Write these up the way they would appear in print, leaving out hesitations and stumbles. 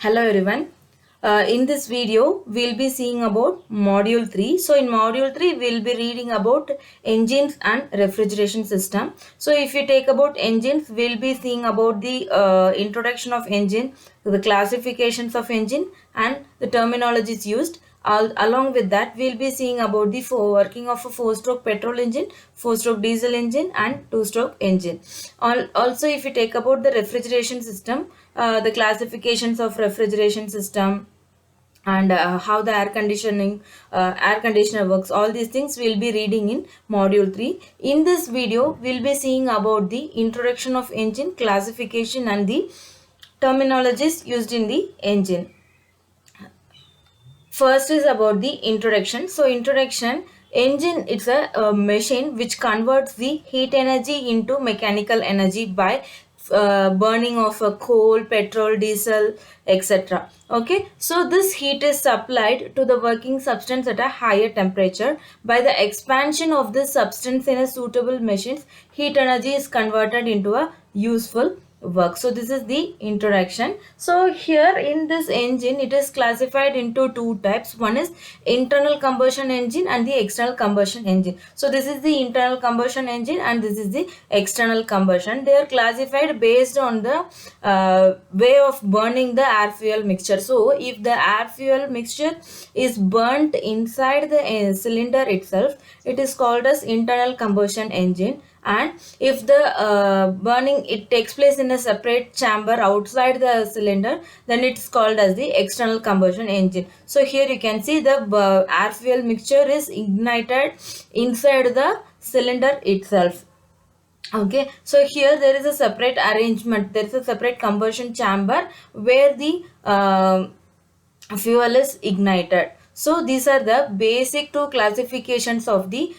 Hello everyone. In this video, we'll be seeing about Module 3. So in Module 3, we'll be reading about engines and refrigeration system. So if you take about engines, we'll be seeing about the introduction of engine, the classifications of engine and the terminologies used. Along with that, we'll be seeing about the working of a 4-stroke petrol engine, 4-stroke diesel engine and 2-stroke engine. Also, if you take about the refrigeration system, the classifications of refrigeration system and how the air conditioner works, all these things we'll be reading in module 3. In this video we'll be seeing about the introduction of engine, classification and the terminologies used in the engine. First is about the introduction. So introduction, engine, it's a machine which converts the heat energy into mechanical energy by burning of coal, petrol, diesel, etc. Okay, so this heat is supplied to the working substance at a higher temperature. By the expansion of this substance in a suitable machines, heat energy is converted into a useful work. So this is the introduction. So here in this engine, it is classified into two types. One is internal combustion engine and the external combustion engine. So this is the internal combustion engine and this is the external combustion. They are classified based on the way of burning the air fuel mixture. So if the air fuel mixture is burnt inside the cylinder itself, it is called as internal combustion engine. And if the burning it takes place in a separate chamber outside the cylinder, then it's called as the external combustion engine. So here you can see the air fuel mixture is ignited inside the cylinder itself. Okay, so here there is a separate arrangement, there is a separate combustion chamber where the fuel is ignited. So these are the basic two classifications of the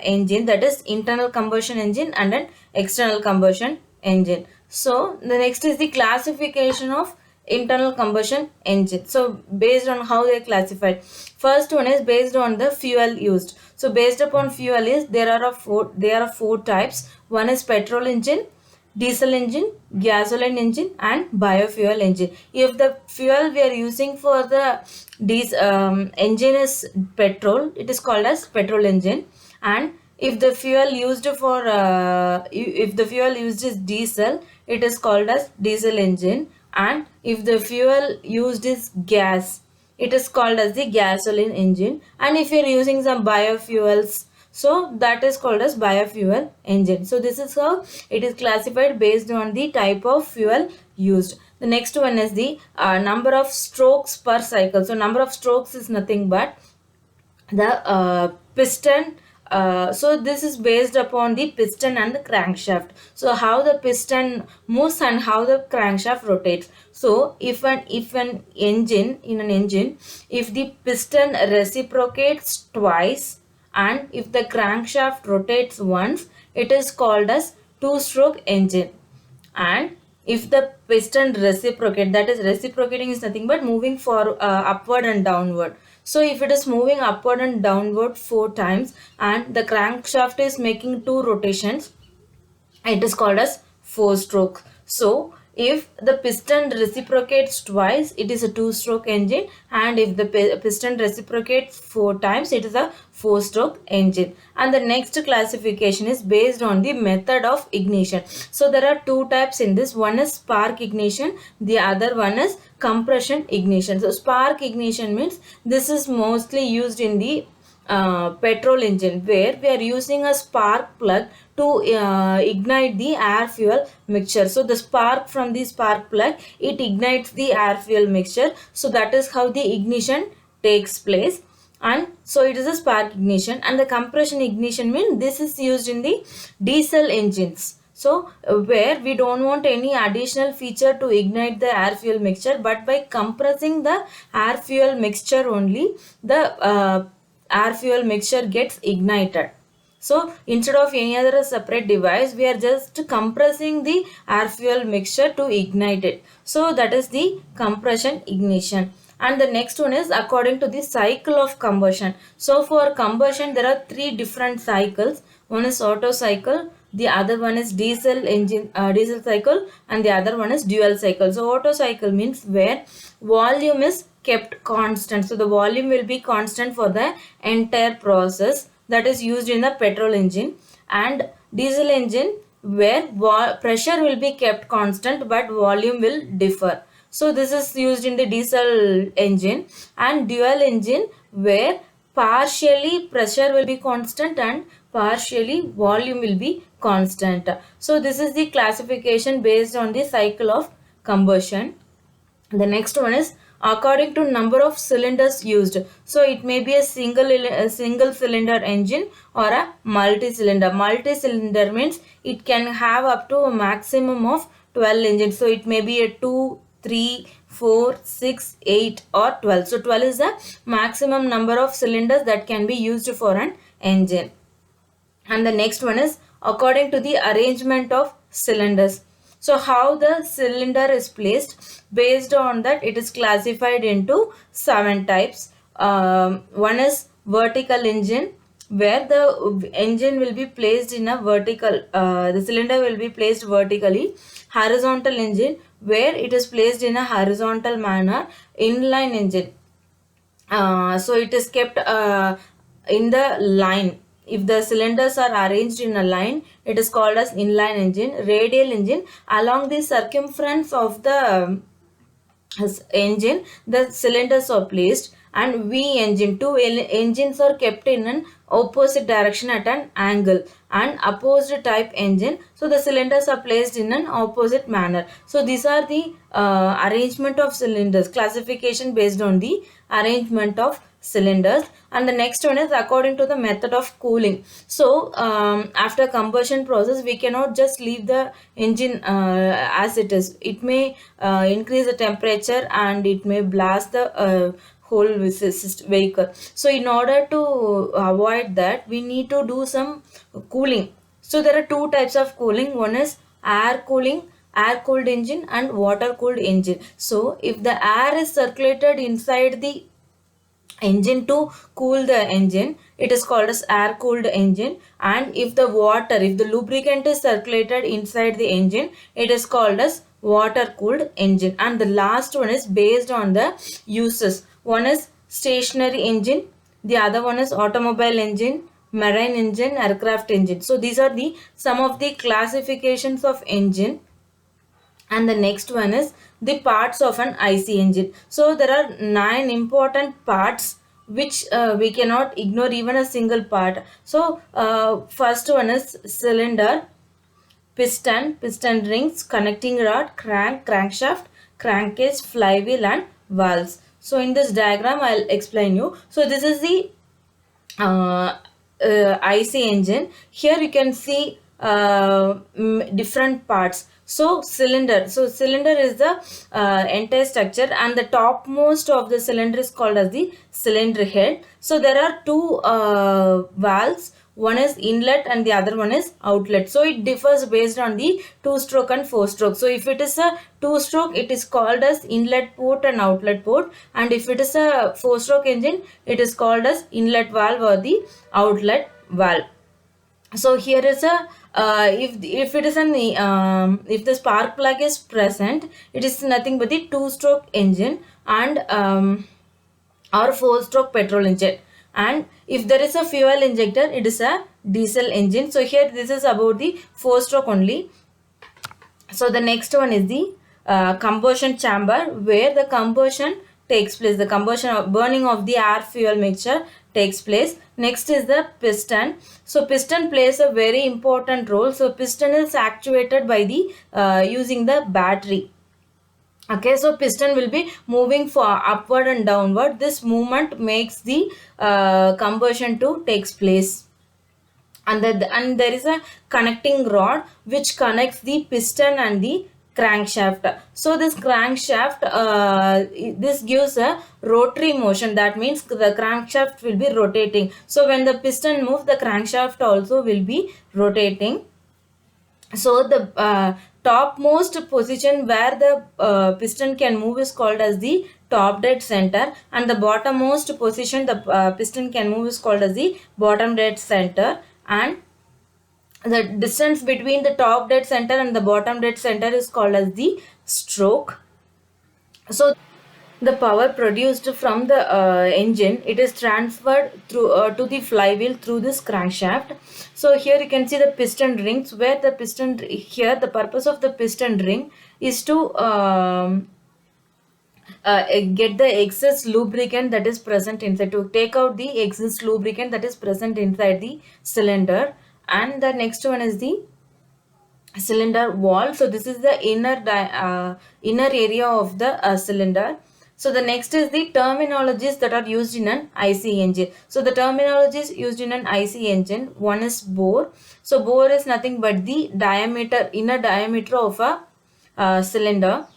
engine, that is internal combustion engine and an external combustion engine. So the next is the classification of internal combustion engine. So based on how they are classified, first one is based on the fuel used. So based upon fuel is there are four types. One is petrol engine, diesel engine, gasoline engine and biofuel engine. If the fuel we are using for the engine is petrol, it is called as petrol engine. And if the fuel used for if the fuel used is diesel, it is called as diesel engine. And if the fuel used is gas, it is called as the gasoline engine. And if you are using some biofuels, so that is called as biofuel engine. So this is how it is classified based on the type of fuel used. The next one is the number of strokes per cycle. So number of strokes is nothing but the piston. So this is based upon the piston and the crankshaft. So how the piston moves and how the crankshaft rotates. So if an engine, in an engine, if the piston reciprocates twice and if the crankshaft rotates once, it is called as two-stroke engine. And if the piston reciprocate, that is reciprocating is nothing but moving for upward and downward. So if it is moving upward and downward 4 times and the crankshaft is making 2 rotations, it is called as 4-stroke. So if the piston reciprocates twice, it is a 2-stroke engine, and if the piston reciprocates 4 times, it is a 4-stroke engine. And the next classification is based on the method of ignition. So there are two types in this. One is spark ignition, the other one is compression ignition. So spark ignition means this is mostly used in the petrol engine, where we are using a spark plug to ignite the air fuel mixture. So the spark from the spark plug, it ignites the air fuel mixture. So that is how the ignition takes place. And so it is a spark ignition. And the compression ignition means this is used in the diesel engines. So where we don't want any additional feature to ignite the air fuel mixture, but by compressing the air fuel mixture only, the air fuel mixture gets ignited. So instead of any other separate device, we are just compressing the air fuel mixture to ignite it. So that is the compression ignition. And the next one is according to the cycle of combustion. So for combustion, there are 3 different cycles. One is Otto cycle, the other one is diesel engine, diesel cycle, and the other one is dual cycle. So Otto cycle means where volume is kept constant. So the volume will be constant for the entire process, that is used in the petrol engine. And diesel engine where pressure will be kept constant but volume will differ. So this is used in the diesel engine. And dual engine where partially pressure will be constant and partially volume will be constant. So this is the classification based on the cycle of combustion. The next one is according to number of cylinders used. So it may be a single cylinder engine or a multi-cylinder. Multi-cylinder means it can have up to a maximum of 12 engines. So it may be a 2, 3, 4, 6, 8 or 12. So 12 is the maximum number of cylinders that can be used for an engine. And the next one is according to the arrangement of cylinders. So how the cylinder is placed, based on that it is classified into 7 types. One is vertical engine, where the engine will be placed in a vertical, the cylinder will be placed vertically. Horizontal engine, where it is placed in a horizontal manner. Inline engine, so it is kept in the line. If the cylinders are arranged in a line, it is called as inline engine. Radial engine, along the circumference of the engine the cylinders are placed. And V engine, two engines are kept in an opposite direction at an angle. And opposite type engine, so the cylinders are placed in an opposite manner. So these are the arrangement of cylinders, classification based on the arrangement of cylinders. And the next one is according to the method of cooling. So after combustion process, we cannot just leave the engine as it is. It may increase the temperature and it may blast the whole vehicle. So in order to avoid that, we need to do some cooling. So there are two types of cooling. One is air cooling, air cooled engine, and water cooled engine. So if the air is circulated inside the engine to cool the engine, it is called as air cooled engine. And if the water, if the lubricant is circulated inside the engine, it is called as water cooled engine. And the last one is based on the uses. One is stationary engine, the other one is automobile engine, marine engine, aircraft engine. So these are the some of the classifications of engine. And the next one is the parts of an IC engine. So there are 9 important parts which we cannot ignore even a single part. So first one is cylinder, piston, piston rings, connecting rod, crank, crankshaft, crankcase, flywheel, and valves. So in this diagram I'll explain you. So this is the IC engine. Here you can see different parts. So cylinder, is the entire structure, and the topmost of the cylinder is called as the cylinder head. So there are two valves. One is inlet and the other one is outlet. So it differs based on the 2-stroke and 4-stroke. So if it is a 2-stroke, it is called as inlet port and outlet port. And if it is a 4-stroke engine, it is called as inlet valve or the outlet valve. So here is a if it is an if the spark plug is present, it is nothing but the 2-stroke engine and or 4-stroke petrol engine. And if there is a fuel injector, it is a diesel engine. So here this is about the 4-stroke only. So the next one is the combustion chamber, where the combustion takes place. The combustion of burning of the air fuel mixture takes place. Next is the piston. So piston plays a very important role. So piston is actuated by the using the battery. Okay, so piston will be moving for upward and downward. This movement makes the combustion to takes place. And there is a connecting rod which connects the piston and the crankshaft. So this crankshaft, this gives a rotary motion. That means the crankshaft will be rotating. So when the piston moves, the crankshaft also will be rotating. So the topmost position where the piston can move is called as the top dead center, and the bottommost position the piston can move is called as the bottom dead center. And The distance between the top dead center and the bottom dead center is called as the stroke. So the power produced from the engine, it is transferred through to the flywheel through this crankshaft. So here you can see the piston rings, where the piston here, the purpose of the piston ring is to get the excess lubricant that is present inside, to take out the excess lubricant that is present inside the cylinder. And the next one is the cylinder wall. So this is the inner area of the cylinder. So the next is the terminologies that are used in an IC engine. So the terminologies used in an IC engine, one is bore. So bore is nothing but the diameter, inner diameter of a cylinder.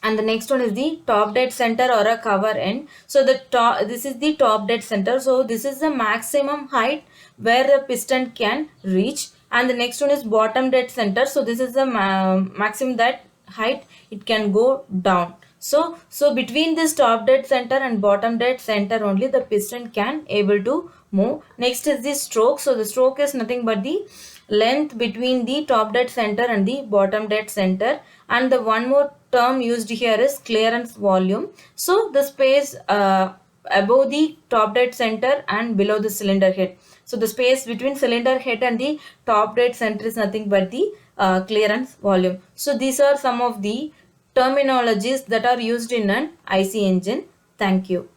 And the next one is the top dead center or a cover end. So the top, this is the top dead center. So this is the maximum height where the piston can reach. And the next one is bottom dead center. So this is the maximum that height it can go down. So between this top dead center and bottom dead center only the piston can able to move. Next is the stroke. So the stroke is nothing but the length between the top dead center and the bottom dead center. And the one more term used here is clearance volume. So the space above the top dead center and below the cylinder head. So the space between cylinder head and the top dead center is nothing but the clearance volume. So these are some of the terminologies that are used in an IC engine. Thank you.